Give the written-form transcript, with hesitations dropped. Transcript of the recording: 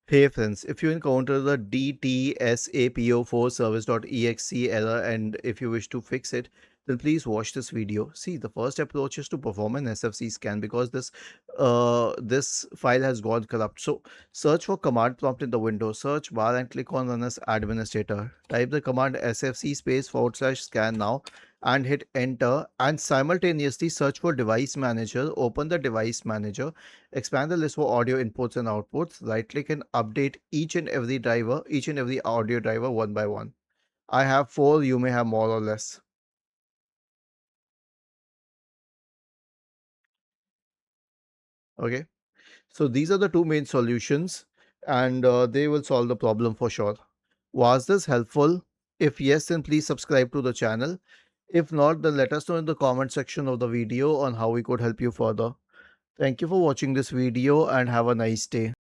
Hey friends, if you encounter the Dtsapo4service.exe error and if you wish to fix it, then please watch this video. See, the first approach is to perform an SFC scan because this file has gone corrupt. So search for command prompt in the window, search bar and click on run as administrator. Type the command sfc /scan now and hit enter, and simultaneously search for device manager. Open the device manager. Expand the list for audio inputs and outputs. Right click and update each and every audio driver one by one. I have 4, you may have more or less. Okay. So these are the two main solutions, and they will solve the problem for sure. Was this helpful? If yes, then please subscribe to the channel. If not, then let us know in the comment section of the video on how we could help you further. Thank you for watching this video and have a nice day.